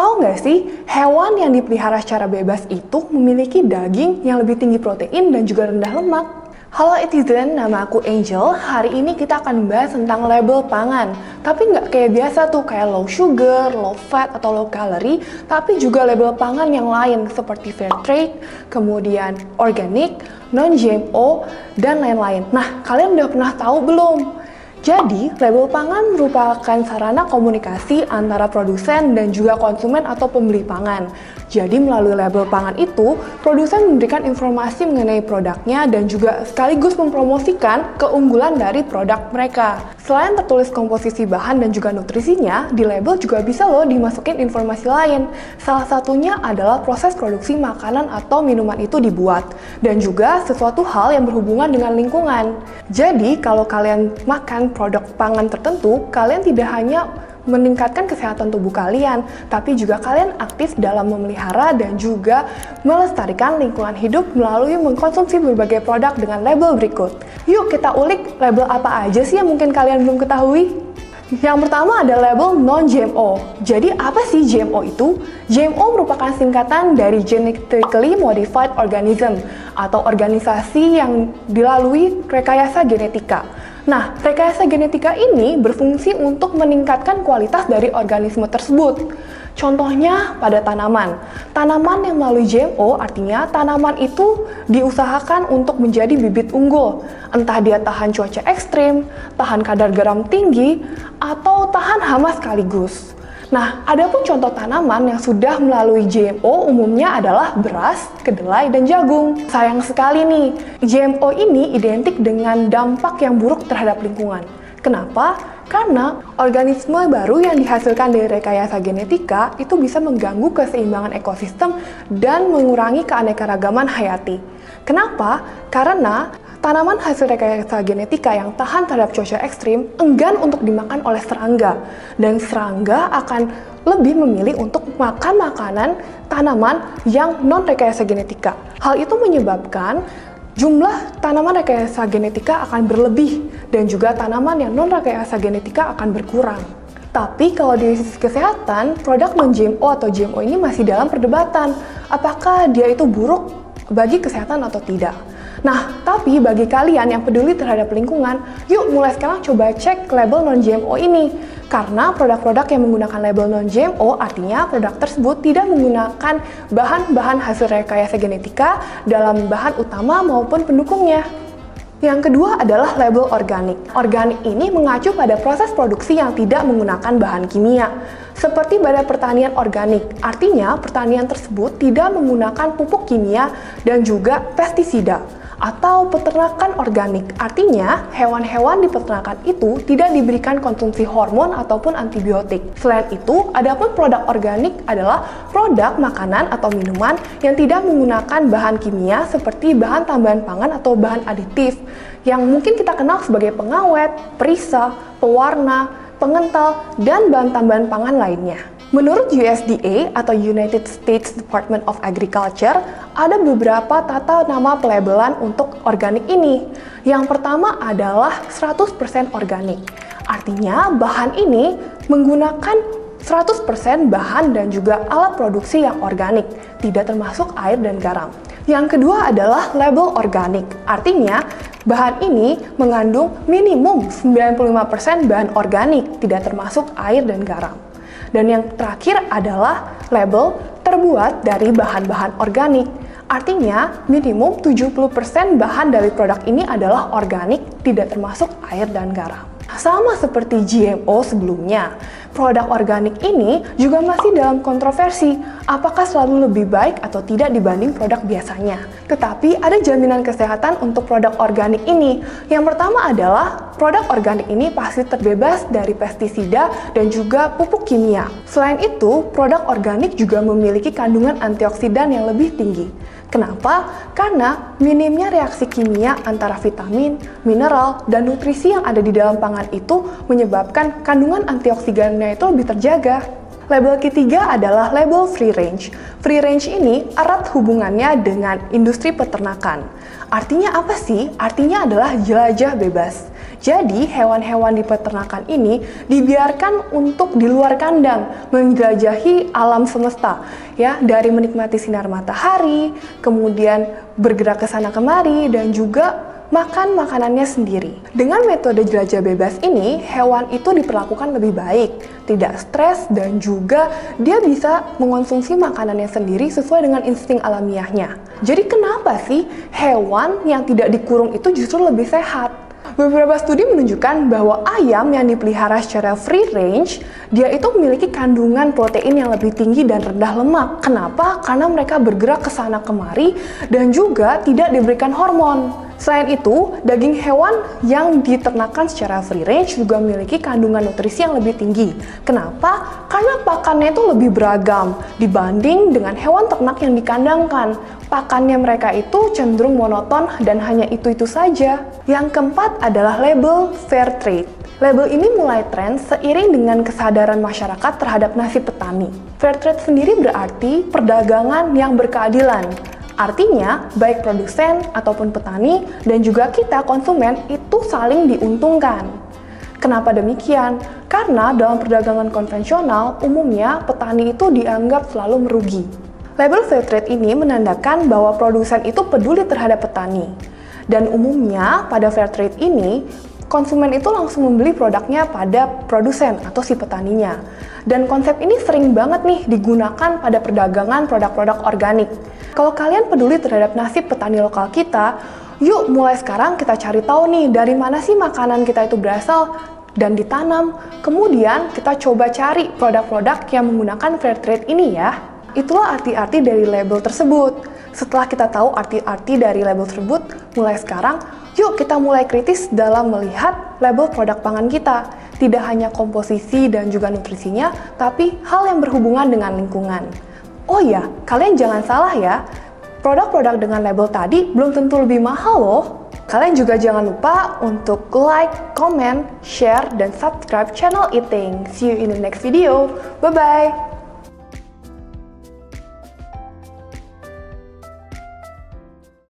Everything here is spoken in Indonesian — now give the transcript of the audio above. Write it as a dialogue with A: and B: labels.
A: Tahu nggak sih, hewan yang dipelihara secara bebas itu memiliki daging yang lebih tinggi protein dan juga rendah lemak. Halo netizen, nama aku Angel. Hari ini kita akan membahas tentang label pangan. Tapi nggak kayak biasa tuh, kayak low sugar, low fat, atau low calorie. Tapi juga label pangan yang lain seperti fair trade, kemudian organic, non-GMO, dan lain-lain. Nah, kalian udah pernah tahu belum? Jadi, label pangan merupakan sarana komunikasi antara produsen dan juga konsumen atau pembeli pangan. Jadi, melalui label pangan itu, produsen memberikan informasi mengenai produknya dan juga sekaligus mempromosikan keunggulan dari produk mereka. Selain tertulis komposisi bahan dan juga nutrisinya, di label juga bisa loh dimasukin informasi lain. Salah satunya adalah proses produksi makanan atau minuman itu dibuat, dan juga sesuatu hal yang berhubungan dengan lingkungan. Jadi, kalau kalian makan produk pangan tertentu, kalian tidak hanya meningkatkan kesehatan tubuh kalian, tapi juga kalian aktif dalam memelihara dan juga melestarikan lingkungan hidup melalui mengkonsumsi berbagai produk dengan label berikut. Yuk kita ulik label apa aja sih yang mungkin kalian belum ketahui? Yang pertama ada label non-GMO. Jadi apa sih GMO itu? GMO merupakan singkatan dari Genetically Modified Organism atau organisasi yang dilalui rekayasa genetika. Nah, rekayasa genetika ini berfungsi untuk meningkatkan kualitas dari organisme tersebut. Contohnya pada tanaman. Tanaman yang melalui GMO artinya tanaman itu diusahakan untuk menjadi bibit unggul. Entah dia tahan cuaca ekstrim, tahan kadar garam tinggi, atau tahan hama sekaligus. Nah, adapun contoh tanaman yang sudah melalui GMO umumnya adalah beras, kedelai, dan jagung. Sayang sekali nih, GMO ini identik dengan dampak yang buruk terhadap lingkungan. Kenapa? Karena organisme baru yang dihasilkan dari rekayasa genetika itu bisa mengganggu keseimbangan ekosistem dan mengurangi keanekaragaman hayati. Kenapa? Karena tanaman hasil rekayasa genetika yang tahan terhadap cuaca ekstrim enggan untuk dimakan oleh serangga, dan serangga akan lebih memilih untuk makan makanan tanaman yang non-rekayasa genetika. Hal itu menyebabkan jumlah tanaman rekayasa genetika akan berlebih, dan juga tanaman yang non-rekayasa genetika akan berkurang. Tapi kalau dari sisi kesehatan, produk non-GMO atau GMO ini masih dalam perdebatan. Apakah dia itu buruk bagi kesehatan atau tidak? Nah, tapi bagi kalian yang peduli terhadap lingkungan, yuk mulai sekarang coba cek label non-GMO ini. Karena produk-produk yang menggunakan label non-GMO artinya produk tersebut tidak menggunakan bahan-bahan hasil rekayasa genetika dalam bahan utama maupun pendukungnya. Yang kedua adalah label organik. Organik ini mengacu pada proses produksi yang tidak menggunakan bahan kimia. Seperti pada pertanian organik, artinya pertanian tersebut tidak menggunakan pupuk kimia dan juga pestisida. Atau peternakan organik, artinya hewan-hewan di peternakan itu tidak diberikan konsumsi hormon ataupun antibiotik. Selain itu, adapun produk organik adalah produk makanan atau minuman yang tidak menggunakan bahan kimia seperti bahan tambahan pangan atau bahan aditif yang mungkin kita kenal sebagai pengawet, perisa, pewarna, pengental, dan bahan tambahan pangan lainnya. Menurut USDA atau United States Department of Agriculture, ada beberapa tata nama pelabelan untuk organik ini. Yang pertama adalah 100% organik. Artinya bahan ini menggunakan 100% bahan dan juga alat produksi yang organik, tidak termasuk air dan garam. Yang kedua adalah label organik. Artinya bahan ini mengandung minimum 95% bahan organik, tidak termasuk air dan garam. Dan yang terakhir adalah label terbuat dari bahan-bahan organik. Artinya, minimum 70% bahan dari produk ini adalah organik, tidak termasuk air dan garam. Sama seperti GMO sebelumnya, produk organik ini juga masih dalam kontroversi apakah selalu lebih baik atau tidak dibanding produk biasanya. Tetapi ada jaminan kesehatan untuk produk organik ini. Yang pertama adalah produk organik ini pasti terbebas dari pestisida dan juga pupuk kimia. Selain itu, produk organik juga memiliki kandungan antioksidan yang lebih tinggi. Kenapa? Karena minimnya reaksi kimia antara vitamin, mineral, dan nutrisi yang ada di dalam pangan itu menyebabkan kandungan antioksidannya itu lebih terjaga. Label ketiga adalah label free range. Free range ini erat hubungannya dengan industri peternakan. Artinya apa sih? Artinya adalah jelajah bebas. Jadi, hewan-hewan di peternakan ini dibiarkan untuk di luar kandang, menjelajahi alam semesta, ya, dari menikmati sinar matahari, kemudian bergerak ke sana kemari, dan juga makan makanannya sendiri. Dengan metode jelajah bebas ini, hewan itu diperlakukan lebih baik, tidak stres, dan juga dia bisa mengonsumsi makanannya sendiri sesuai dengan insting alamiahnya. Jadi kenapa sih hewan yang tidak dikurung itu justru lebih sehat? Beberapa studi menunjukkan bahwa ayam yang dipelihara secara free range, dia itu memiliki kandungan protein yang lebih tinggi dan rendah lemak. Kenapa? Karena mereka bergerak ke sana kemari dan juga tidak diberikan hormon. Selain itu, daging hewan yang diternakan secara free range juga memiliki kandungan nutrisi yang lebih tinggi. Kenapa? Karena pakannya itu lebih beragam dibanding dengan hewan ternak yang dikandangkan. Pakannya mereka itu cenderung monoton dan hanya itu-itu saja. Yang keempat adalah label fair trade. Label ini mulai tren seiring dengan kesadaran masyarakat terhadap nasib petani. Fair trade sendiri berarti perdagangan yang berkeadilan. Artinya, baik produsen ataupun petani dan juga kita konsumen itu saling diuntungkan. Kenapa demikian? Karena dalam perdagangan konvensional, umumnya petani itu dianggap selalu merugi. Label fair trade ini menandakan bahwa produsen itu peduli terhadap petani. Dan umumnya pada fair trade ini, konsumen itu langsung membeli produknya pada produsen atau si petaninya. Dan konsep ini sering banget nih digunakan pada perdagangan produk-produk organik. Kalau kalian peduli terhadap nasib petani lokal kita, yuk mulai sekarang kita cari tahu nih dari mana sih makanan kita itu berasal dan ditanam. Kemudian kita coba cari produk-produk yang menggunakan fair trade ini ya. Itulah arti-arti dari label tersebut. Setelah kita tahu arti-arti dari label tersebut, mulai sekarang, yuk kita mulai kritis dalam melihat label produk pangan kita. Tidak hanya komposisi dan juga nutrisinya, tapi hal yang berhubungan dengan lingkungan. Oh ya, kalian jangan salah ya, produk-produk dengan label tadi belum tentu lebih mahal loh. Kalian juga jangan lupa untuk like, comment, share, dan subscribe channel Eating. See you in the next video. Bye-bye!